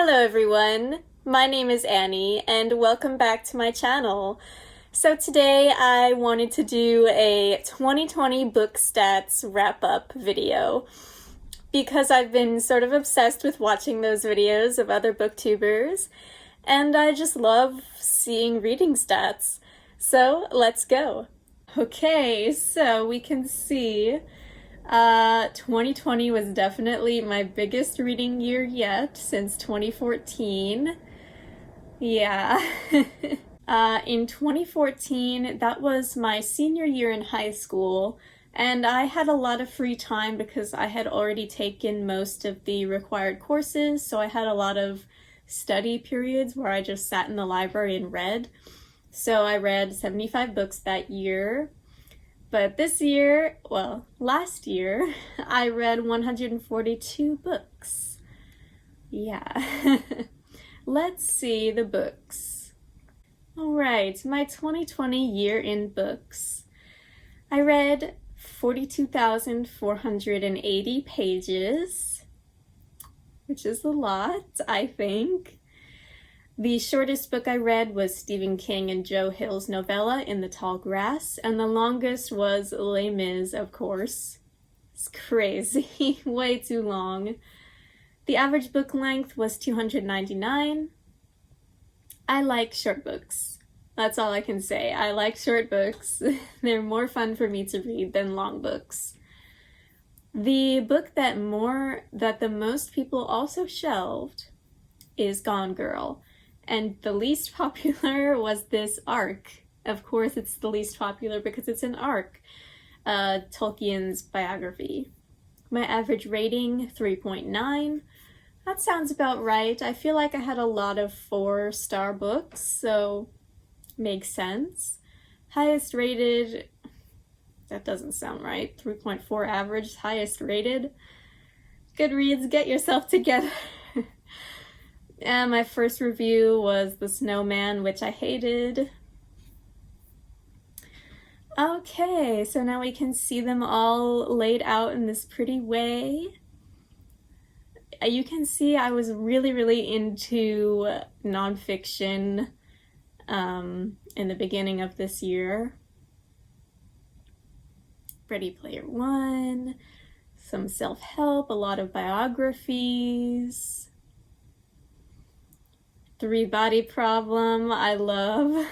Hello everyone, my name is Annie and welcome back to my channel. So today I wanted to do a 2020 book stats wrap-up video because I've been sort of obsessed with watching those videos of other booktubers and I just love seeing reading stats. So let's go. Okay, so we can see 2020 was definitely my biggest reading year yet since 2014. Yeah. In 2014, that was my senior year in high school, and I had a lot of free time because I had already taken most of the required courses, so I had a lot of study periods where I just sat in the library and read. So I read 75 books that year. But this year, well, last year, I read 142 books. Yeah. Let's see the books. All right, my 2020 year in books. I read 42,480 pages, which is a lot, I think. The shortest book I read was Stephen King and Joe Hill's novella In the Tall Grass, and the longest was Les Mis, of course. It's crazy, way too long. The average book length was 299. I like short books. That's all I can say. I like short books. They're more fun for me to read than long books. The book that the most people also shelved is Gone Girl. And the least popular was this Ark. Of course, it's the least popular because it's an Ark, Tolkien's biography. My average rating, 3.9. That sounds about right. I feel like I had a lot of 4-star books, so makes sense. Highest rated, that doesn't sound right. 3.4 average, highest rated. Goodreads, get yourself together. And my first review was The Snowman, which I hated. Okay, so now we can see them all laid out in this pretty way. You can see I was really into nonfiction in the beginning of this year. Ready Player One, some self-help, a lot of biographies. Three Body Problem, I love.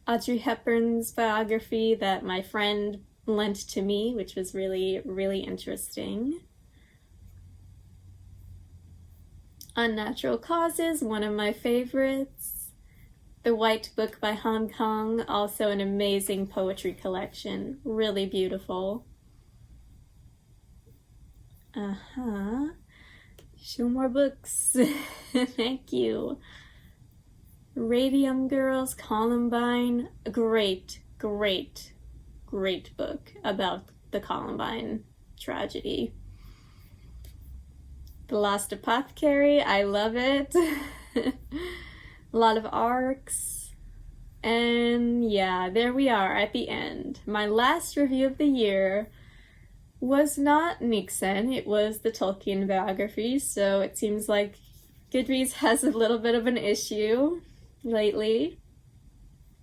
Audrey Hepburn's biography that my friend lent to me, which was really interesting. Unnatural Causes, one of my favorites. The White Book by Hong Kong, also an amazing poetry collection, really beautiful. Show more books. Thank you. Radium Girls, Columbine, great book about the Columbine tragedy. The Lost Apothecary, I love it. A lot of arcs. And yeah, there we are at the end. My last review of the year was not Nixon, it was the Tolkien biography, so it seems like Goodreads has a little bit of an issue lately.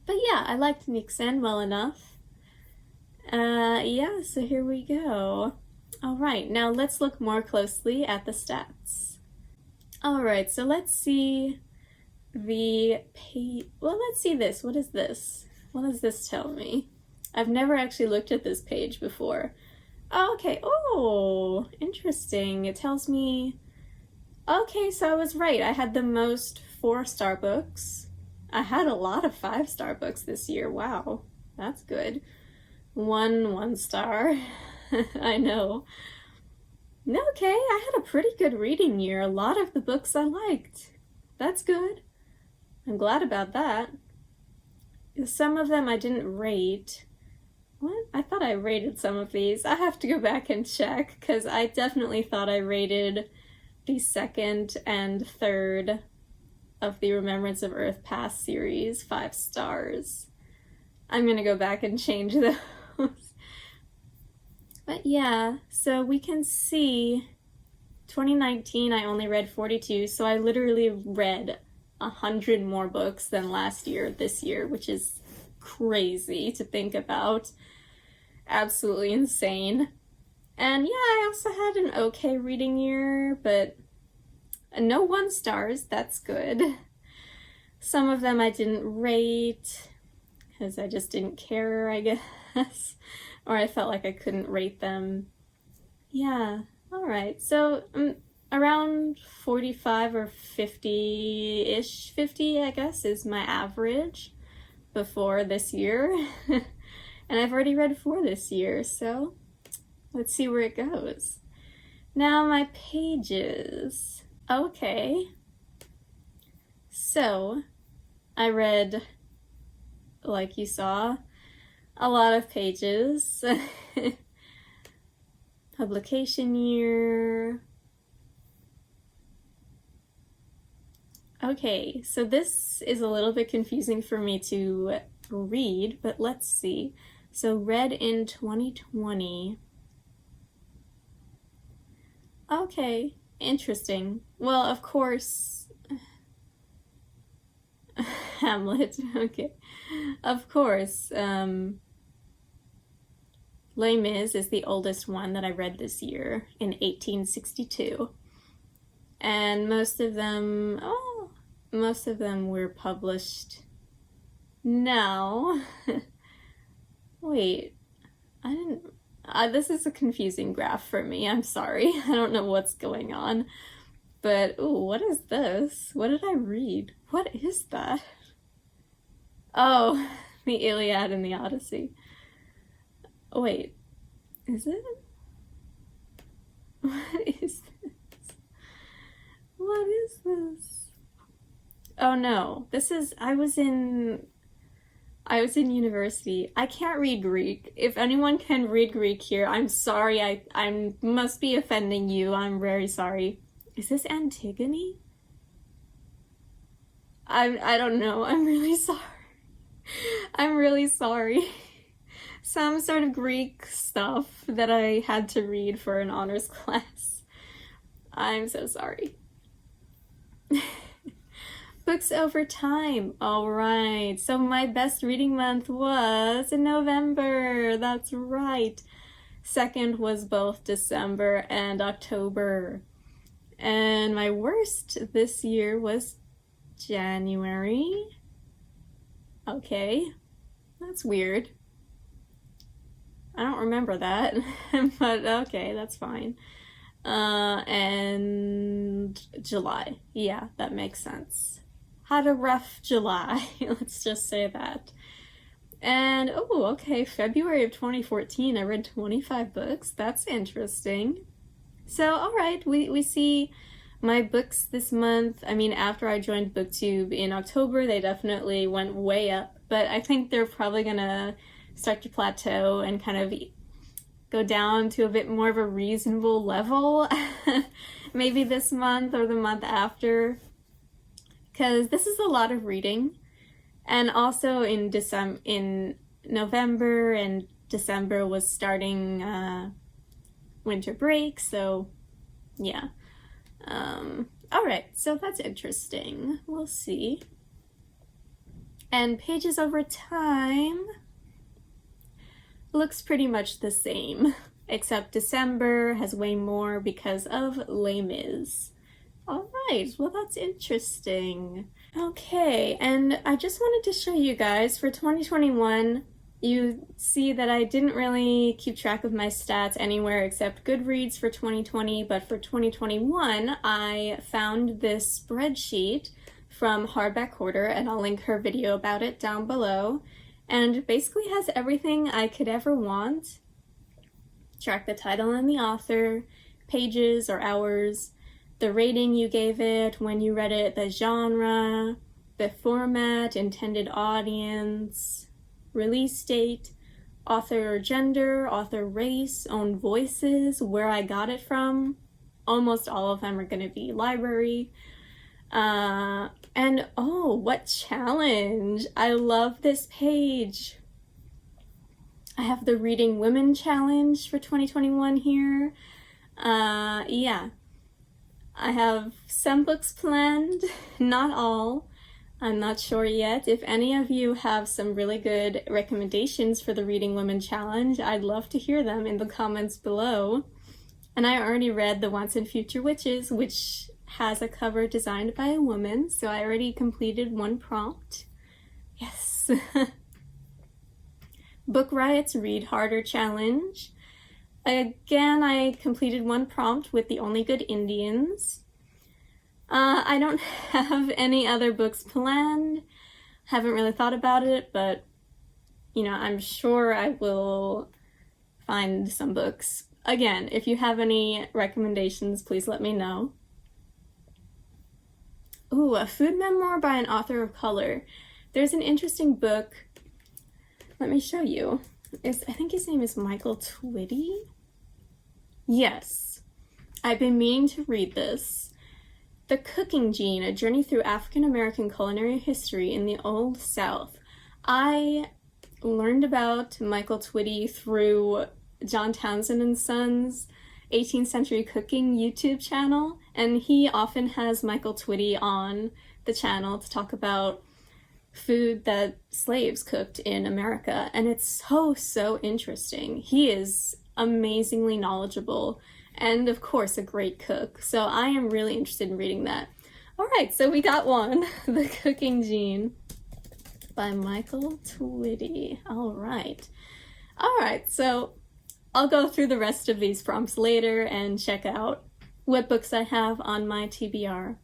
But yeah, I liked Nixon well enough. Yeah, so here we go. Alright, now let's look more closely at the stats. Alright, so let's see the page. Well, let's see this. What is this? What does this tell me? I've never actually looked at this page before. Oh, okay. Oh, interesting. It tells me, okay, so I was right. I had the most 4-star books. I had a lot of 5-star books this year. Wow, that's good. One star. I know. Okay, I had a pretty good reading year. A lot of the books I liked. That's good. I'm glad about that. Some of them I didn't rate. What? I thought I rated some of these. I have to go back and check because I definitely thought I rated the 2nd and 3rd of the Remembrance of Earth Past series 5 stars. I'm gonna go back and change those. But yeah, so we can see 2019, I only read 42, so I literally read 100 more books than last year, this year, which is crazy to think about. Absolutely insane. And yeah, I also had an okay reading year, but no 1 stars, that's good. Some of them I didn't rate, because I just didn't care, I guess. Or I felt like I couldn't rate them. Yeah, alright. So, around 45 or 50-ish, 50 I guess, is my average before this year. And I've already read 4 this year, so let's see where it goes. Now my pages. Okay. So, I read, like you saw, a lot of pages. Publication year. Okay, so this is a little bit confusing for me to read, but let's see. So read in 2020. Okay, interesting. Well, of course, Hamlet, okay. Of course, Les Mis is the oldest one that I read this year in 1862. And most of them were published now. Wait, I didn't, this is a confusing graph for me, I'm sorry. I don't know what's going on. But, ooh, what is this? What did I read? What is that? Oh, the Iliad and the Odyssey. Oh, wait, is it? What is this? What is this? Oh no, this is, I was in university. I can't read Greek. If anyone can read Greek here, I'm sorry, I must be offending you. I'm very sorry. Is this Antigone? I don't know. I'm really sorry. I'm really sorry. Some sort of Greek stuff that I had to read for an honors class. I'm so sorry. Books over time. All right. So my best reading month was in November. That's right. Second was both December and October. And my worst this year was January. Okay. That's weird. I don't remember that, but okay, that's fine. And July. Yeah, that makes sense. Had a rough July, let's just say that. And, oh, okay, February of 2014, I read 25 books. That's interesting. So, all right, we see my books this month. I mean, after I joined BookTube in October, they definitely went way up, but I think they're probably gonna start to plateau and kind of go down to a bit more of a reasonable level maybe this month or the month after, because this is a lot of reading. And also in November and December was starting winter break, so yeah. All right, so that's interesting. We'll see. And pages over time looks pretty much the same, except December has way more because of Les Mis. All right, well, that's interesting. Okay, and I just wanted to show you guys for 2021, you see that I didn't really keep track of my stats anywhere except Goodreads for 2020, but for 2021, I found this spreadsheet from Hardback Hoarder, and I'll link her video about it down below. And it basically has everything I could ever want. Track the title and the author, pages or hours, the rating you gave it, when you read it, the genre, the format, intended audience, release date, author gender, author race, own voices, where I got it from. Almost all of them are going to be library. And oh, what challenge! I love this page. I have the Reading Women Challenge for 2021 here. Yeah. I have some books planned, not all. I'm not sure yet. If any of you have some really good recommendations for the Reading Women Challenge, I'd love to hear them in the comments below. And I already read The Once and Future Witches, which has a cover designed by a woman, so I already completed one prompt. Yes. Book Riot's Read Harder Challenge. Again, I completed one prompt with The Only Good Indians. I don't have any other books planned. Haven't really thought about it, but you know, I'm sure I will find some books. Again, if you have any recommendations, please let me know. Ooh, a food memoir by an author of color. There's an interesting book. Let me show you. I think his name is Michael Twitty. Yes, I've been meaning to read this. The Cooking Gene, A Journey Through African American Culinary History in the Old South. I learned about Michael Twitty through John Townsend and Sons 18th Century Cooking YouTube channel, and he often has Michael Twitty on the channel to talk about food that slaves cooked in America, and it's so interesting. He is amazingly knowledgeable and of course a great cook, so I am really interested in reading that. Alright, so we got one, The Cooking Gene by Michael Twitty. Alright, so I'll go through the rest of these prompts later and check out what books I have on my TBR.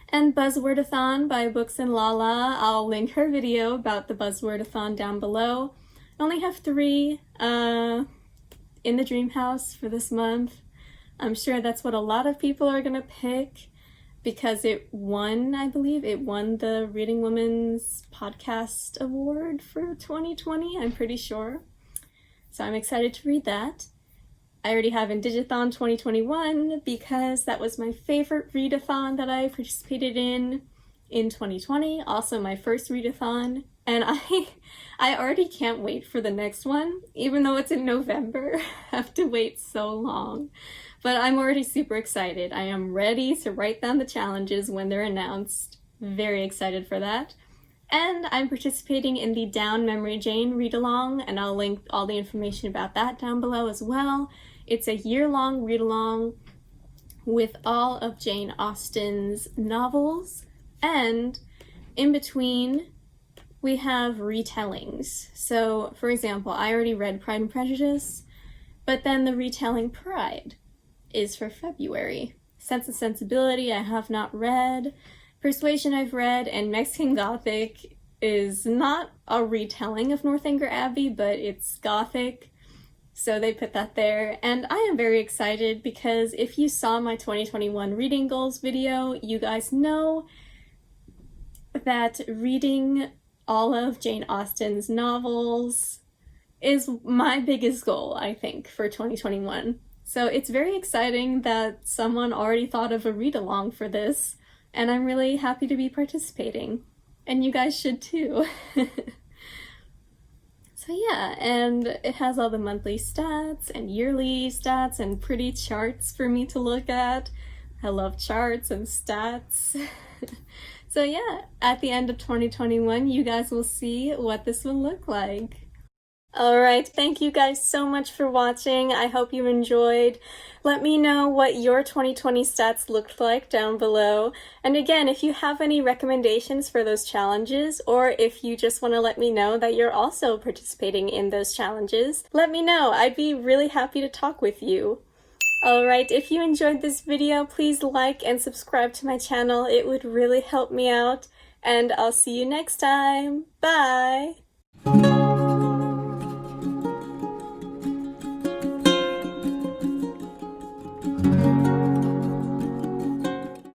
And Buzzwordathon by Books and Lala. I'll link her video about the Buzzwordathon down below. I only have 3 in the Dream House for this month. I'm sure that's what a lot of people are gonna pick because it won, I believe, it won the Reading Women's Podcast Award for 2020, I'm pretty sure. So I'm excited to read that. I already have Indigathon 2021 because that was my favorite readathon that I participated in 2020. Also my first readathon, and I already can't wait for the next one, even though it's in November. I have to wait so long. But I'm already super excited. I am ready to write down the challenges when they're announced. Very excited for that. And I'm participating in the Down Memory Jane read-along, and I'll link all the information about that down below as well. It's a year-long read-along with all of Jane Austen's novels, and in between we have retellings. So, for example, I already read Pride and Prejudice, but then the retelling Pride is for February. Sense and Sensibility I have not read. Persuasion I've read, and Mexican Gothic is not a retelling of Northanger Abbey, but it's Gothic, so they put that there. And I am very excited because if you saw my 2021 reading goals video, you guys know that reading all of Jane Austen's novels is my biggest goal, I think, for 2021. So it's very exciting that someone already thought of a read-along for this, and I'm really happy to be participating. And you guys should too. So yeah, and it has all the monthly stats and yearly stats and pretty charts for me to look at. I love charts and stats. So yeah, at the end of 2021, you guys will see what this will look like. Alright, thank you guys so much for watching. I hope you enjoyed. Let me know what your 2020 stats looked like down below. And again, if you have any recommendations for those challenges, or if you just want to let me know that you're also participating in those challenges, let me know. I'd be really happy to talk with you. Alright, if you enjoyed this video, please like and subscribe to my channel. It would really help me out. And I'll see you next time. Bye!